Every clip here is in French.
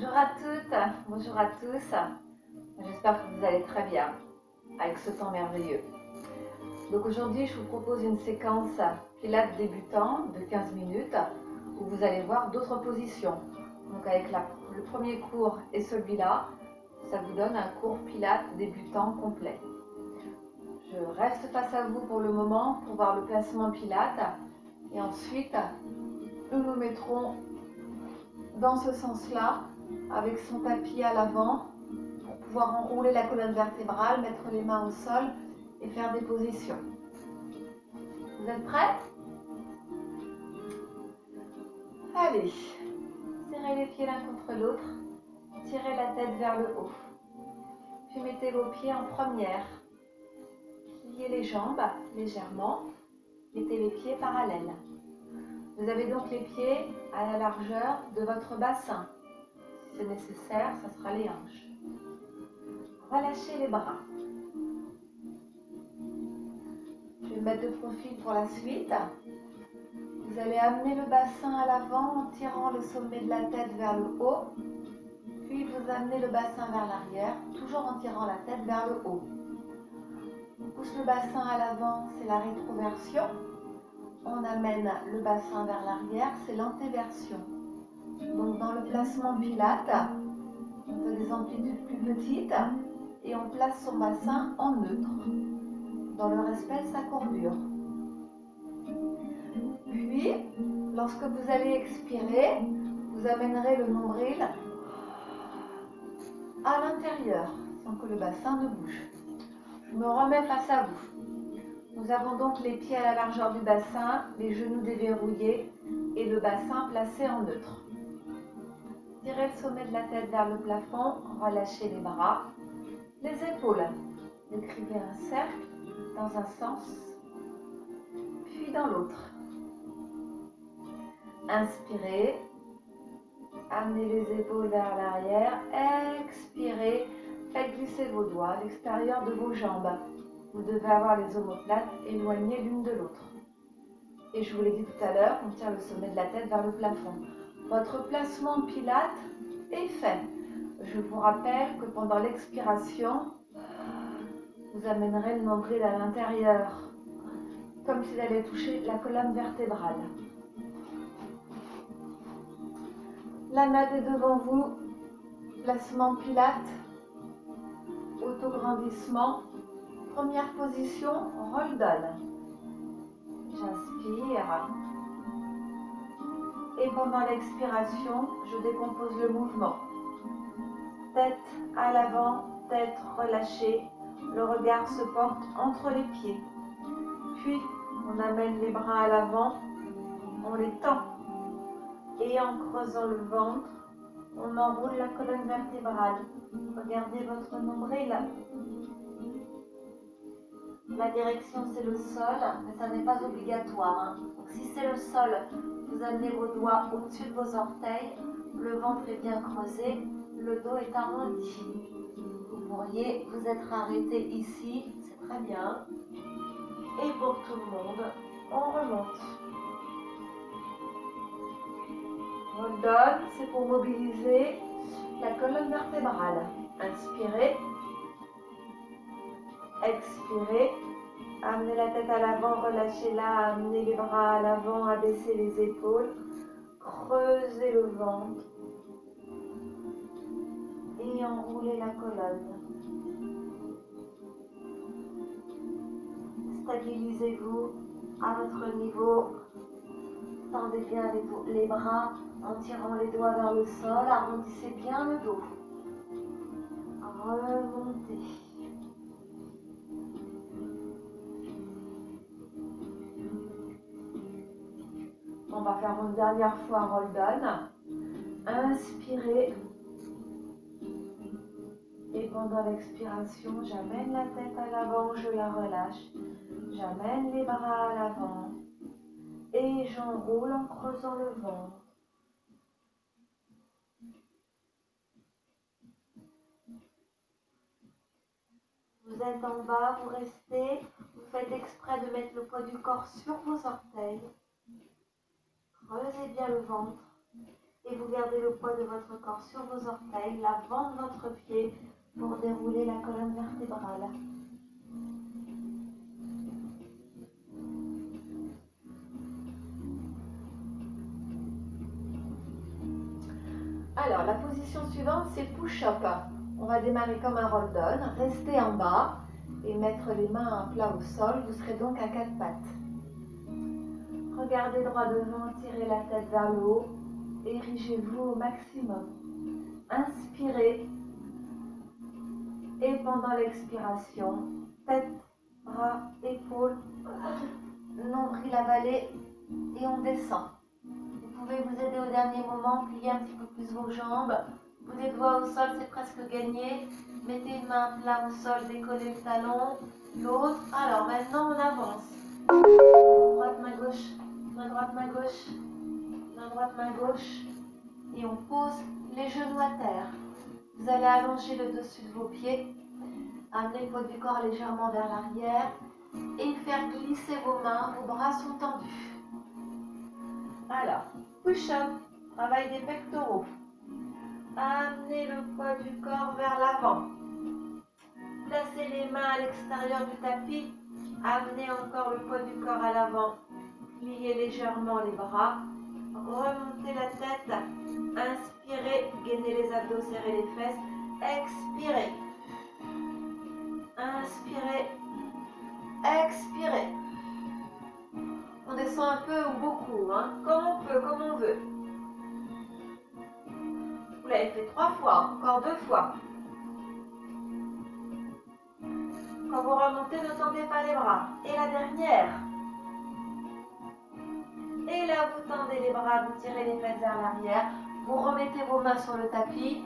Bonjour à toutes, bonjour à tous. J'espère que vous allez très bien avec ce temps merveilleux. Donc aujourd'hui, je vous propose une séquence Pilates débutant de 15 minutes où vous allez voir d'autres positions. Donc avec le premier cours et celui-là, ça vous donne un cours Pilates débutant complet. Je reste face à vous pour le moment pour voir le placement Pilates et ensuite nous nous mettrons dans ce sens-là avec son tapis à l'avant pour pouvoir enrouler la colonne vertébrale, mettre les mains au sol et faire des positions. Vous êtes prêts? Allez, serrez les pieds l'un contre l'autre, tirez la tête vers le haut. Puis mettez vos pieds en première. Pliez les jambes légèrement, mettez les pieds parallèles. Vous avez donc les pieds à la largeur de votre bassin. Si c'est nécessaire, ça sera les hanches. Relâchez les bras. Je vais me mettre de profil pour la suite. Vous allez amener le bassin à l'avant en tirant le sommet de la tête vers le haut. Puis vous amenez le bassin vers l'arrière, toujours en tirant la tête vers le haut. On pousse le bassin à l'avant, c'est la rétroversion. On amène le bassin vers l'arrière, c'est l'antéversion. Donc dans le placement Pilates, on fait des amplitudes plus petites et on place son bassin en neutre, dans le respect de sa courbure. Puis, lorsque vous allez expirer, vous amènerez le nombril à l'intérieur, sans que le bassin ne bouge. Je me remets face à vous. Nous avons donc les pieds à la largeur du bassin, les genoux déverrouillés et le bassin placé en neutre. Tirez le sommet de la tête vers le plafond, relâchez les bras, les épaules. Décrivez un cercle dans un sens, puis dans l'autre. Inspirez, amenez les épaules vers l'arrière, expirez, faites glisser vos doigts à l'extérieur de vos jambes. Vous devez avoir les omoplates éloignées l'une de l'autre. Et je vous l'ai dit tout à l'heure, on tire le sommet de la tête vers le plafond. Votre placement Pilates est fait. Je vous rappelle que pendant l'expiration, vous amènerez le nombril à l'intérieur, comme s'il allait toucher la colonne vertébrale. La mat est devant vous, placement Pilates, autograndissement, première position, roll down. J'inspire et pendant l'expiration, je décompose le mouvement. Tête à l'avant, tête relâchée, le regard se porte entre les pieds. Puis, on amène les bras à l'avant, on les tend. Et en creusant le ventre, on enroule la colonne vertébrale. Regardez votre nombril. La direction, c'est le sol, mais ça n'est pas obligatoire. Donc, si c'est le sol, vous amenez vos doigts au-dessus de vos orteils, le ventre est bien creusé, le dos est arrondi. Vous pourriez vous être arrêté ici, c'est très bien. Et pour tout le monde, on remonte. Roll down, c'est pour mobiliser la colonne vertébrale. Inspirez. Expirez. Amenez la tête à l'avant, relâchez-la, amenez les bras à l'avant, abaissez les épaules. Creusez le ventre. Et enroulez la colonne. Stabilisez-vous à votre niveau. Tendez bien les bras en tirant les doigts vers le sol. Arrondissez bien le dos. Remontez. On va faire une dernière fois roll down. Inspirez. Et pendant l'expiration, j'amène la tête à l'avant, je la relâche. J'amène les bras à l'avant. Et j'enroule en creusant le ventre. Vous êtes en bas, vous restez. Vous faites exprès de mettre le poids du corps sur vos orteils. Creusez bien le ventre. Et vous gardez le poids de votre corps sur vos orteils, l'avant de votre pied pour dérouler la colonne vertébrale. Alors, la position suivante, c'est push-up. On va démarrer comme un roll down, rester en bas et mettre les mains à plat au sol. Vous serez donc à quatre pattes. Regardez droit devant, tirez la tête vers le haut, érigez-vous au maximum. Inspirez et pendant l'expiration, tête, bras, épaules, nombril avalé et on descend. Vous pouvez vous aider au dernier moment, plier un petit peu plus vos jambes. Vous des doigts au sol, c'est presque gagné. Mettez une main à plat au sol, décollez le talon, l'autre. Alors maintenant on avance. Droite, main gauche, main droite, main gauche, main droite, main gauche. Et on pose les genoux à terre. Vous allez allonger le dessus de vos pieds, amener le poids du corps légèrement vers l'arrière et faire glisser vos mains, vos bras sont tendus. Alors, push-up, travail des pectoraux. Amenez le poids du corps vers l'avant. Placez les mains à l'extérieur du tapis. Amenez encore le poids du corps à l'avant. Pliez légèrement les bras. Remontez la tête. Inspirez, gainez les abdos, serrez les fesses. Expirez. Inspirez. Expirez. On descend un peu ou beaucoup, hein, comme on peut, comme on veut. Vous l'avez fait 3 fois, encore 2 fois. Quand vous remontez, ne tendez pas les bras. Et la dernière. Et là, vous tendez les bras, vous tirez les fesses vers l'arrière. Vous remettez vos mains sur le tapis.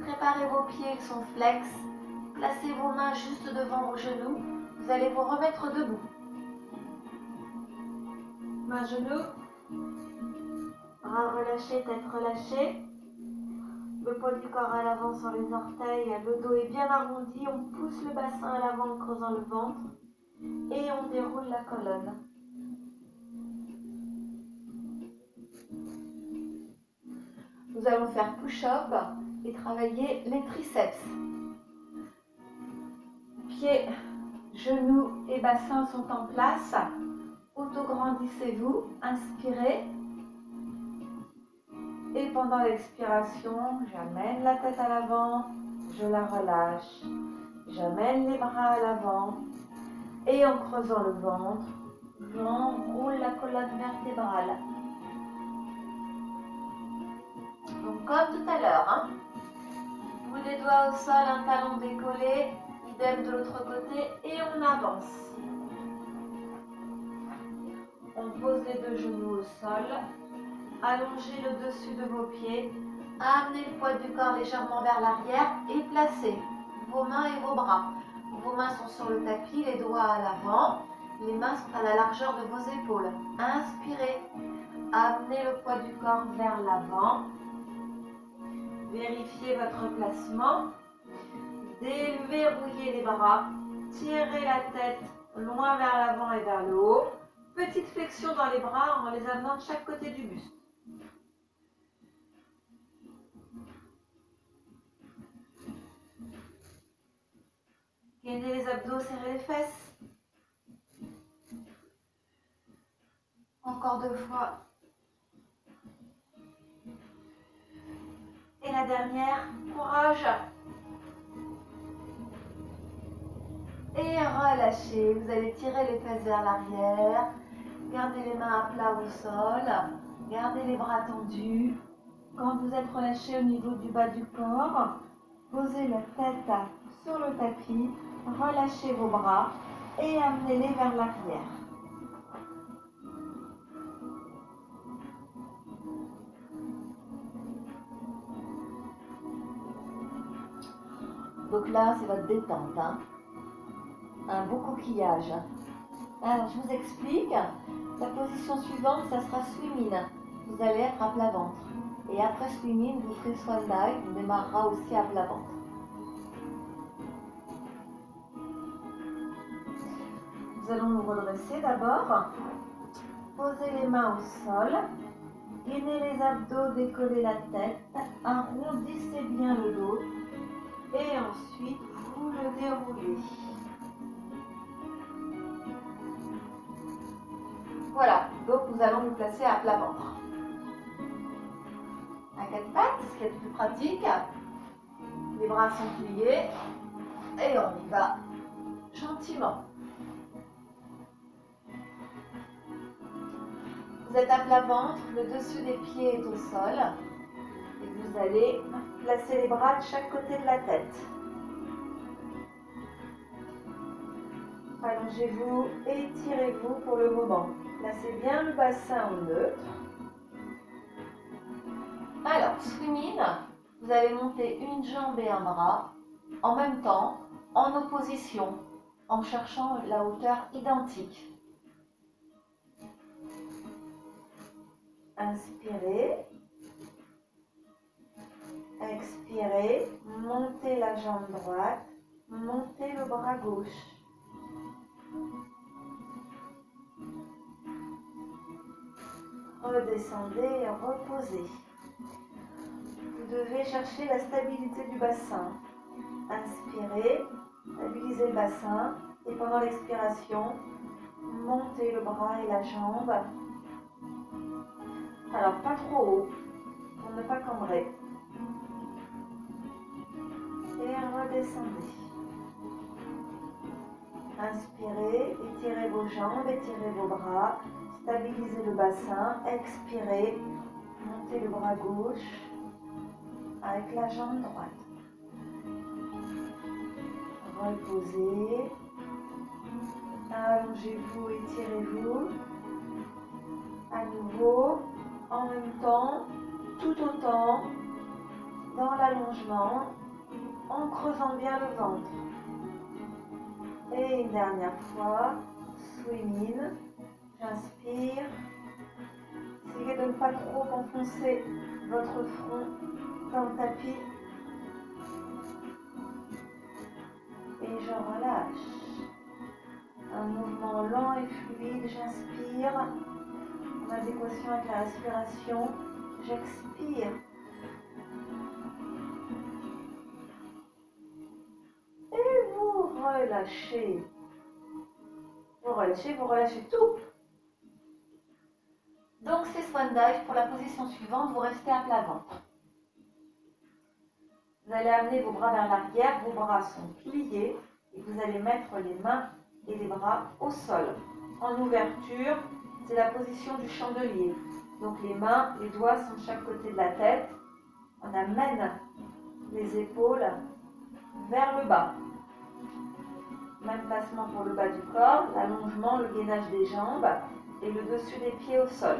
Préparez vos pieds, ils sont flex. Placez vos mains juste devant vos genoux. Vous allez vous remettre debout. Main, genoux. Bras relâchés, tête relâchée. Le poids du corps à l'avant sur les orteils. Le dos est bien arrondi. On pousse le bassin à l'avant en creusant le ventre. Et on déroule la colonne. Nous allons faire push-up et travailler les triceps. Pieds, genoux et bassin sont en place. Auto-grandissez-vous, inspirez. Et pendant l'expiration, j'amène la tête à l'avant, je la relâche. J'amène les bras à l'avant. Et en creusant le ventre, j'enroule la colonne vertébrale. Donc comme tout à l'heure, hein. Bout des doigts au sol, un talon décollé, idem de l'autre côté et on avance. On pose les deux genoux au sol, allongez le dessus de vos pieds, amenez le poids du corps légèrement vers l'arrière et placez vos mains et vos bras. Vos mains sont sur le tapis, les doigts à l'avant, les mains sont à la largeur de vos épaules. Inspirez, amenez le poids du corps vers l'avant. Vérifiez votre placement. Déverrouillez les bras. Tirez la tête loin vers l'avant et vers le haut. Petite flexion dans les bras en les amenant de chaque côté du buste. Gainez les abdos, serrez les fesses. Encore 2 fois. Et la dernière, courage. Et relâchez. Vous allez tirer les fesses vers l'arrière. Gardez les mains à plat au sol. Gardez les bras tendus. Quand vous êtes relâché au niveau du bas du corps, posez la tête sur le tapis. Relâchez vos bras et amenez-les vers l'arrière. Donc là, c'est votre détente, hein. Un beau coquillage. Alors, je vous explique. La position suivante, ça sera swim in. Vous allez être à plat ventre. Et après swim in, vous ferez swan dive. On démarrera aussi à plat ventre. Nous allons nous redresser d'abord. Posez les mains au sol. Gainez les abdos, décollez la tête, arrondissez bien le dos et ensuite vous le déroulez. Voilà, donc nous allons nous placer à plat ventre. À quatre pattes, ce qui est le plus pratique. Les bras sont pliés et on y va gentiment. Vous êtes à plat ventre, le dessus des pieds est au sol et vous allez placer les bras de chaque côté de la tête. Allongez-vous et étirez-vous pour le moment. Placez bien le bassin en neutre. Alors, swim in, vous allez monter une jambe et un bras en même temps, en opposition, en cherchant la hauteur identique. Inspirez. Expirez. Montez la jambe droite. Montez le bras gauche. Redescendez et reposez. Vous devez chercher la stabilité du bassin. Inspirez, stabilisez le bassin et pendant l'expiration, montez le bras et la jambe. Alors pas trop haut pour ne pas cambrer. Et redescendez. Inspirez, étirez vos jambes, étirez vos bras, stabilisez le bassin, expirez, montez le bras gauche avec la jambe droite. Reposez, allongez-vous, étirez-vous, à nouveau, en même temps, tout autant, dans l'allongement, en creusant bien le ventre. Et une dernière fois, swim in, j'inspire, essayez de ne pas trop enfoncer votre front dans le tapis. Et je relâche. Un mouvement lent et fluide, j'inspire, en adéquation avec la respiration, j'expire. Et vous relâchez. Vous relâchez tout. Donc c'est Swan Dive. Pour la position suivante, vous restez à plat ventre. Vous allez amener vos bras vers l'arrière, vos bras sont pliés et vous allez mettre les mains et les bras au sol. En ouverture, c'est la position du chandelier. Donc les mains, les doigts sont de chaque côté de la tête. On amène les épaules vers le bas. Même placement pour le bas du corps, l'allongement, le gainage des jambes et le dessus des pieds au sol.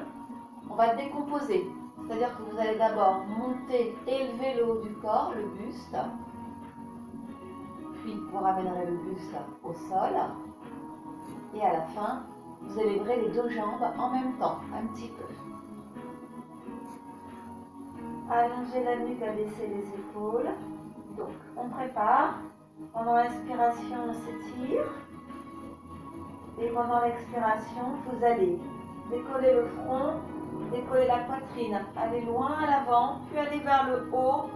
On va décomposer, c'est-à-dire que vous allez d'abord monter, élever le haut du corps, le buste, puis vous ramènerez le buste au sol, et à la fin, vous élèverez les deux jambes en même temps, un petit peu. Allongez la nuque, abaissez les épaules. Donc, on prépare. Pendant l'inspiration, on s'étire. Et pendant l'expiration, vous allez décoller le front, décoller la poitrine, aller loin à l'avant, puis aller vers le haut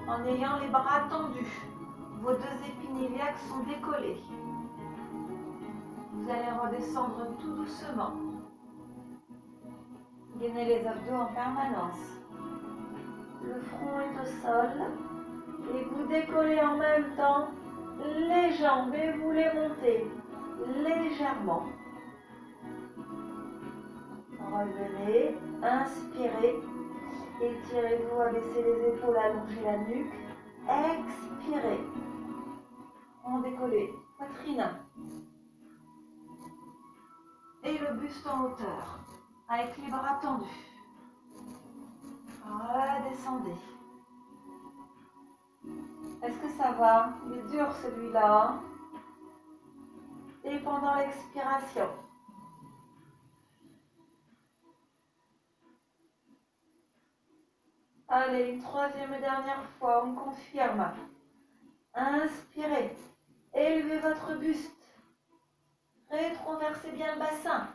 en ayant les bras tendus. Vos deux épines iliaques sont décollées. Vous allez redescendre tout doucement. Gainez les abdos en permanence. Le front est au sol et vous décollez en même temps les jambes et vous les montez légèrement. Revenez, inspirez, étirez-vous, abaissez les épaules, allongez la nuque, expirez, on décolle, poitrine et le buste en hauteur, avec les bras tendus. Redescendez. Est-ce que ça va? Il est dur celui-là. Et pendant l'expiration. Allez, une troisième et dernière fois, on confirme. Inspirez. Élevez votre buste. Rétroversez bien le bassin.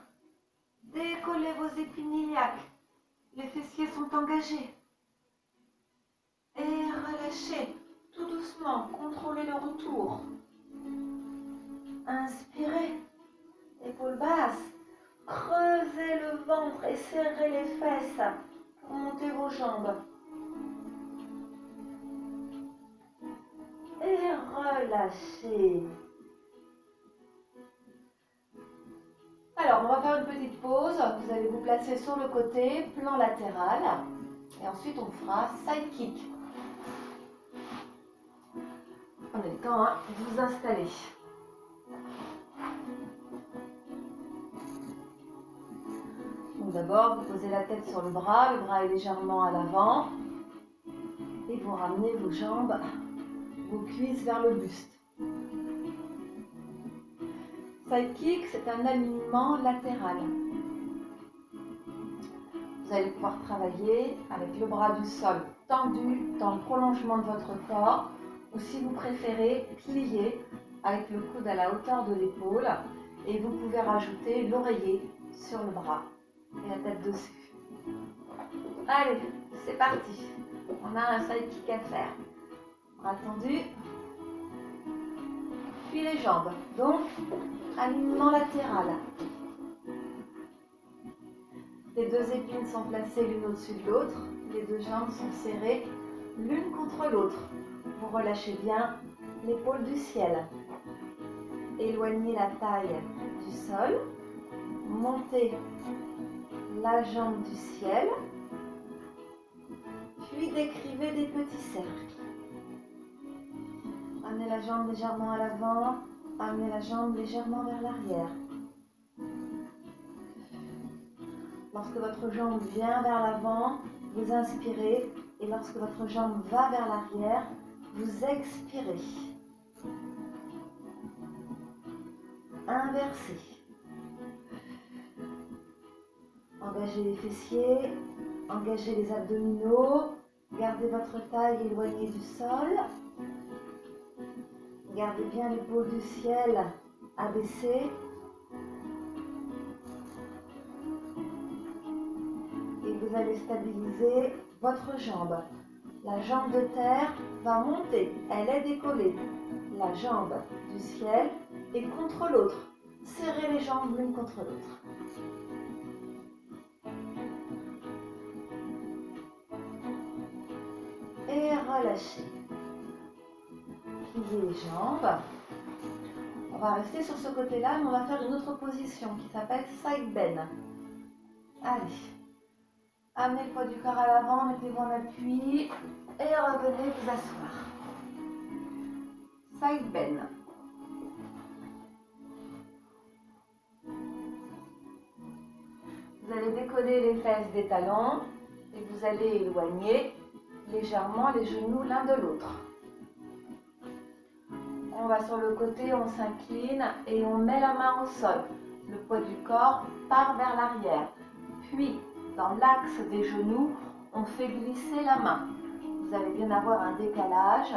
Décollez vos épines iliaques. Les fessiers sont engagés. Et relâchez tout doucement, contrôlez le retour. Inspirez, épaules basses, creusez le ventre et serrez les fesses pour monter vos jambes. Et relâchez. Alors, on va faire une petite pause. Vous allez vous placer sur le côté, plan latéral. Et ensuite, on fera side kick. Prenez le temps de vous installer. Donc d'abord, vous posez la tête sur le bras est légèrement à l'avant. Et vous ramenez vos jambes, vos cuisses vers le buste. Side kick, c'est un alignement latéral. Vous allez pouvoir travailler avec le bras du sol tendu dans le prolongement de votre corps, ou si vous préférez, plier avec le coude à la hauteur de l'épaule, et vous pouvez rajouter l'oreiller sur le bras et la tête dessus. Allez, c'est parti. On a un side kick à faire. Bras tendu, puis les jambes. Donc, alignement latéral. Les deux épines sont placées l'une au-dessus de l'autre. Les deux jambes sont serrées l'une contre l'autre. Vous relâchez bien l'épaule du ciel. Éloignez la taille du sol. Montez la jambe du ciel. Puis décrivez des petits cercles. Amenez la jambe légèrement à l'avant. Amenez la jambe légèrement vers l'arrière. Lorsque votre jambe vient vers l'avant, vous inspirez. Et lorsque votre jambe va vers l'arrière, vous expirez. Inversez. Engagez les fessiers, engagez les abdominaux, gardez votre taille éloignée du sol. Gardez bien l'épaule du ciel abaissée. Et vous allez stabiliser votre jambe. La jambe de terre va monter, elle est décollée. La jambe du ciel est contre l'autre. Serrez les jambes l'une contre l'autre. Et relâchez. Pliez les jambes. On va rester sur ce côté-là, mais on va faire une autre position qui s'appelle side bend. Allez. Amenez le poids du corps à l'avant, mettez-vous en appui et revenez vous asseoir. Side bend. Vous allez décoller les fesses des talons et vous allez éloigner légèrement les genoux l'un de l'autre. On va sur le côté, on s'incline et on met la main au sol. Le poids du corps part vers l'arrière. Puis, dans l'axe des genoux, on fait glisser la main. Vous allez bien avoir un décalage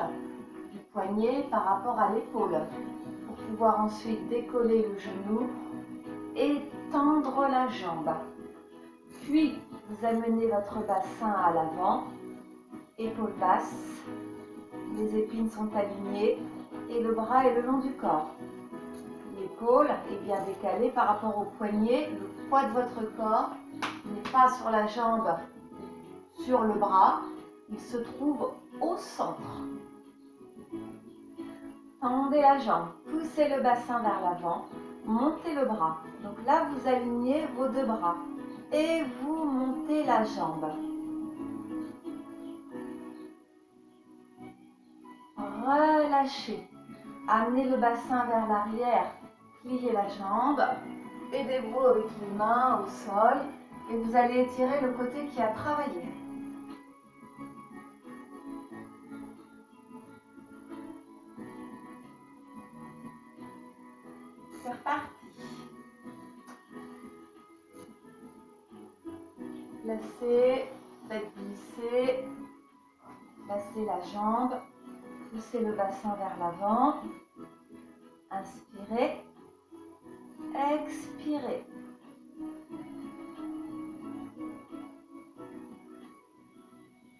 du poignet par rapport à l'épaule pour pouvoir ensuite décoller le genou et tendre la jambe. Puis, vous amenez votre bassin à l'avant, épaules basses, les épines sont alignées et le bras est le long du corps. L'épaule est bien décalée par rapport au poignet, le poids de votre corps n'est pas sur la jambe, sur le bras, il se trouve au centre. Tendez la jambe, poussez le bassin vers l'avant, montez le bras. Donc là, vous alignez vos deux bras et vous montez la jambe. Relâchez. Amenez le bassin vers l'arrière, pliez la jambe, aidez-vous avec les mains au sol et vous allez étirer le côté qui a travaillé. C'est reparti. Placez, faites glisser, placez la jambe, poussez le bassin vers l'avant, inspirez, expirez.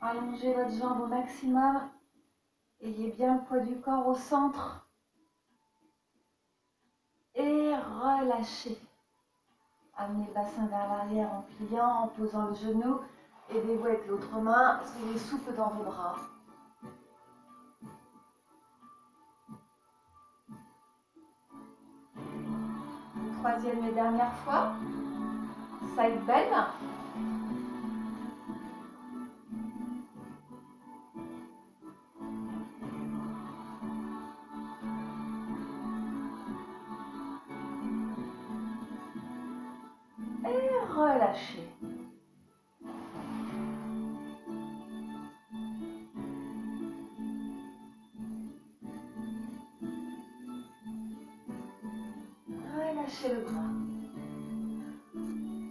Allongez votre jambe au maximum. Ayez bien le poids du corps au centre. Et relâchez. Amenez le bassin vers l'arrière en pliant, en posant le genou. Aidez-vous avec l'autre main. Soyez souple dans vos bras. Troisième et dernière fois. Side bend. Et relâchez. Relâchez le bras.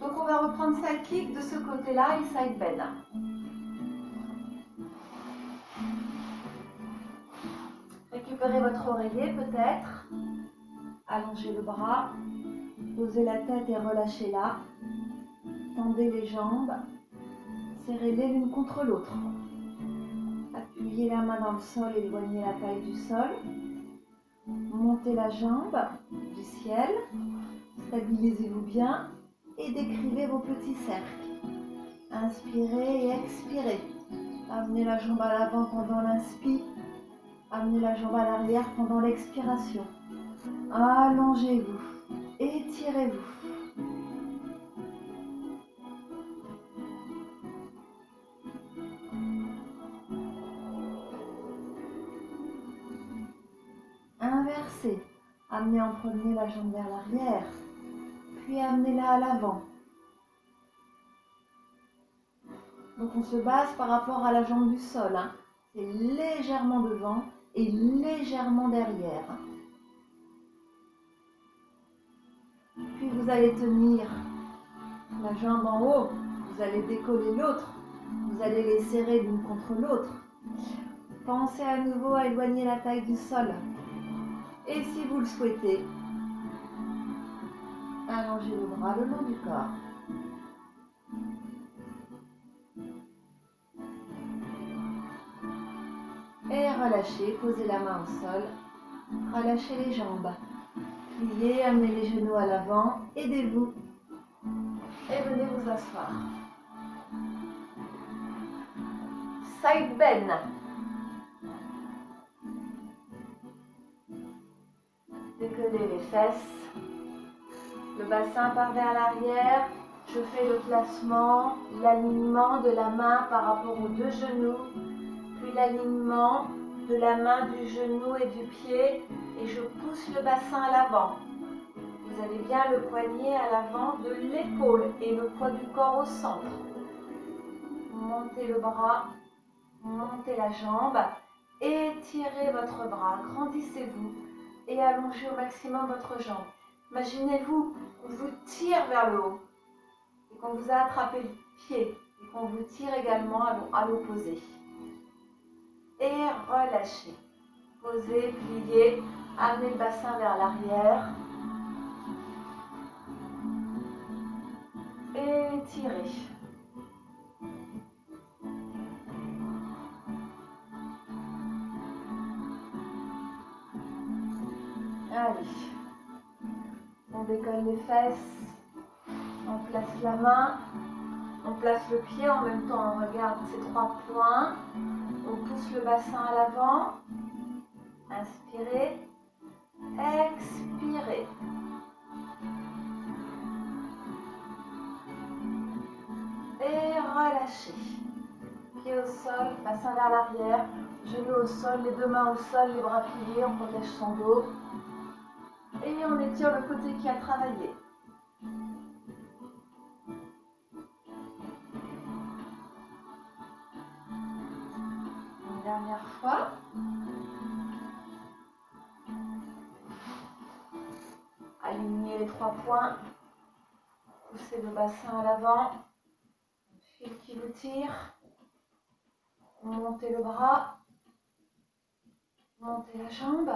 Donc on va reprendre side kick de ce côté-là et side bend. Récupérez votre oreiller peut-être. Allongez le bras. Posez la tête et relâchez-la. Tendez les jambes. Serrez-les l'une contre l'autre. Appuyez la main dans le sol, éloignez la taille du sol. Montez la jambe du ciel. Stabilisez-vous bien et décrivez vos petits cercles. Inspirez et expirez. Amenez la jambe à l'avant pendant l'inspire. Amenez la jambe à l'arrière pendant l'expiration. Allongez-vous. Étirez-vous. Inversez. Amenez en premier la jambe vers l'arrière, puis amenez-la à l'avant. Donc on se base par rapport à la jambe du sol. C'est légèrement devant et légèrement derrière. Puis vous allez tenir la jambe en haut, vous allez décoller l'autre, vous allez les serrer l'une contre l'autre. Pensez à nouveau à éloigner la taille du sol. Et si vous le souhaitez, allongez le bras le long du corps. Et relâchez, posez la main au sol, relâchez les jambes. Pliez, amenez les genoux à l'avant, aidez-vous et venez vous asseoir. Side bend. Décollez les fesses. Le bassin part vers l'arrière. Je fais le placement, l'alignement de la main par rapport aux deux genoux, puis l'alignement de la main, du genou et du pied, et je pousse le bassin à l'avant. Vous avez bien le poignet à l'avant de l'épaule et le poids du corps au centre. Montez le bras, montez la jambe, étirez votre bras, grandissez-vous et allongez au maximum votre jambe. Imaginez-vous qu'on vous tire vers le haut et qu'on vous a attrapé le pied et qu'on vous tire également à l'opposé. Et relâchez. Posez, pliez, amenez le bassin vers l'arrière. Et tirez. Allez. On décolle les fesses. On place la main. On place le pied. En même temps, on regarde ces trois points. On pousse le bassin à l'avant. Inspirez. Expirez. Et relâchez. Pied au sol, bassin vers l'arrière, genoux au sol, les deux mains au sol, les bras pliés, on protège son dos. Et on étire le côté qui a travaillé. Une dernière fois. Alignez les trois points. Poussez le bassin à l'avant. Un fil qui vous tire. Montez le bras. Montez la jambe.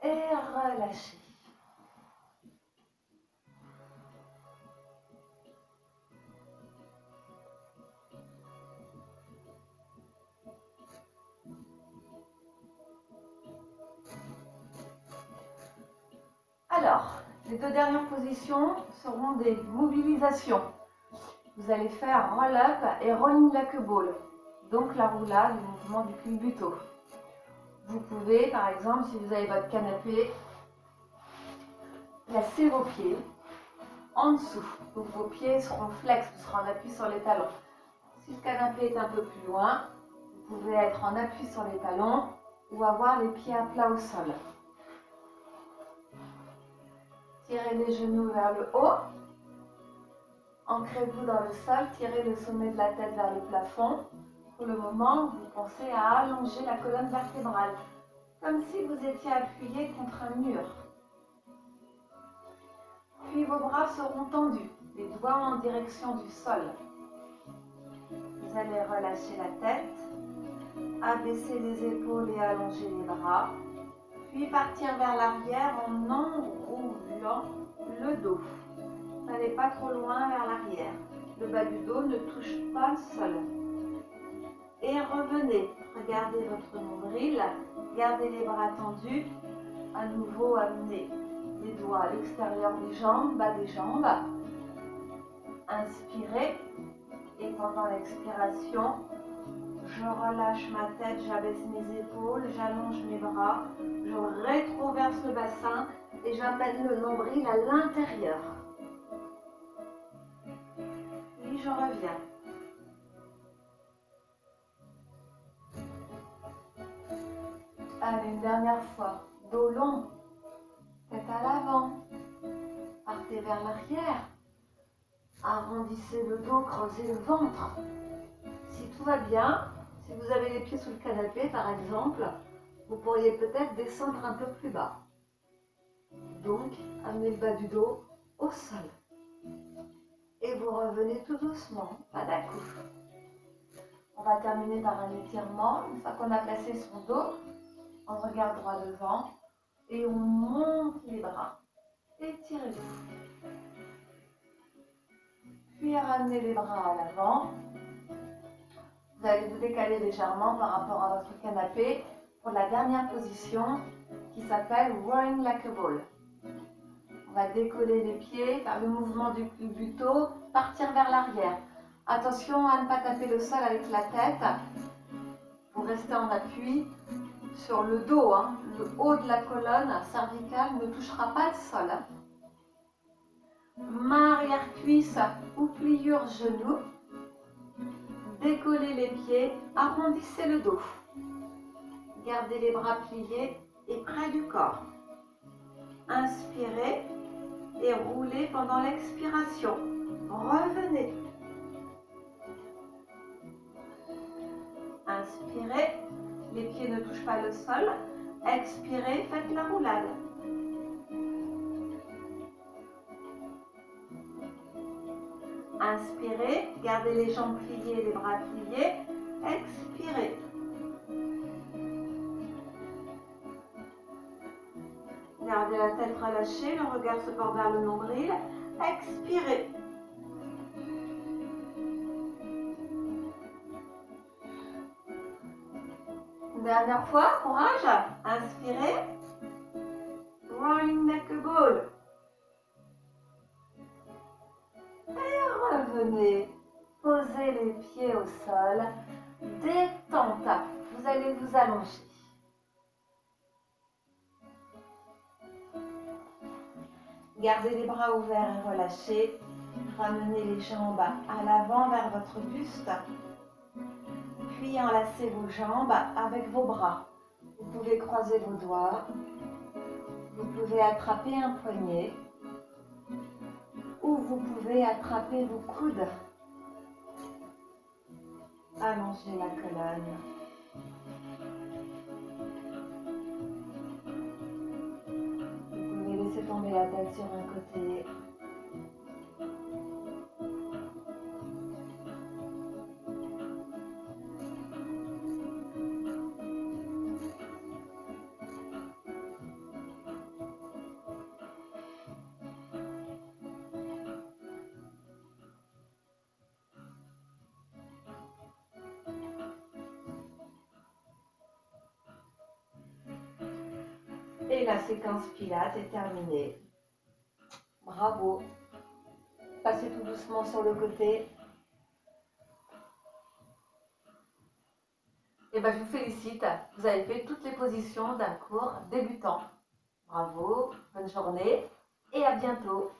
Et relâchez. Les deux dernières positions seront des mobilisations. Vous allez faire roll-up et rolling like a ball, donc la roulade, le mouvement du culbuto. Vous pouvez, par exemple, si vous avez votre canapé, placer vos pieds en dessous. Donc vos pieds seront flex, vous serez en appui sur les talons. Si le canapé est un peu plus loin, vous pouvez être en appui sur les talons ou avoir les pieds à plat au sol. Tirez les genoux vers le haut. Ancrez-vous dans le sol, tirez le sommet de la tête vers le plafond. Pour le moment, vous pensez à allonger la colonne vertébrale, comme si vous étiez appuyé contre un mur. Puis vos bras seront tendus, les doigts en direction du sol. Vous allez relâcher la tête, abaisser les épaules et allonger les bras, puis partir vers l'arrière en enroulant le dos. N'allez pas trop loin vers l'arrière. Le bas du dos ne touche pas le sol. Et revenez. Regardez votre nombril. Gardez les bras tendus. À nouveau, amenez les doigts à l'extérieur des jambes, bas des jambes. Inspirez. Et pendant l'expiration, je relâche ma tête, j'abaisse mes épaules, j'allonge mes bras, je rétroverse le bassin et j'amène le nombril à l'intérieur. Puis je reviens. Allez, une dernière fois. Dos long, tête à l'avant. Partez vers l'arrière. Arrondissez le dos, creusez le ventre. Si tout va bien, si vous avez les pieds sous le canapé par exemple, vous pourriez peut-être descendre un peu plus bas. Donc, amenez le bas du dos au sol. Et vous revenez tout doucement, pas d'un-coup. On va terminer par un étirement. Une fois qu'on a placé son dos, on regarde droit devant et on monte les bras. Étirez-vous. Puis ramenez les bras à l'avant. Vous allez vous décaler légèrement par rapport à votre canapé pour la dernière position qui s'appelle Rolling like a ball. On va décoller les pieds, faire le mouvement du buto, partir vers l'arrière. Attention à ne pas taper le sol avec la tête. Vous restez en appui sur le dos. Le haut de la colonne cervicale ne touchera pas le sol. Main arrière cuisse ou pliure genou. Décollez les pieds, arrondissez le dos. Gardez les bras pliés et près du corps. Inspirez et roulez pendant l'expiration. Revenez. Inspirez, les pieds ne touchent pas le sol. Expirez, faites la roulade. Inspirez, gardez les jambes pliées et les bras pliés. Expirez. Gardez la tête relâchée, le regard se porte vers le nombril. Expirez. Une dernière fois, courage. Inspirez. Rolling like a ball. Et revenez. Posez les pieds au sol. Détente. Vous allez vous allonger. Gardez les bras ouverts et relâchés. Ramenez les jambes à l'avant vers votre buste. Puis enlacez vos jambes avec vos bras. Vous pouvez croiser vos doigts. Vous pouvez attraper un poignet. Ou vous pouvez attraper vos coudes. Allongez la colonne. Vous pouvez laisser tomber la tête sur un côté. Et la séquence Pilates est terminée. Bravo. Passez tout doucement sur le côté. Et ben, je vous félicite. Vous avez fait toutes les positions d'un cours débutant. Bravo, bonne journée et à bientôt.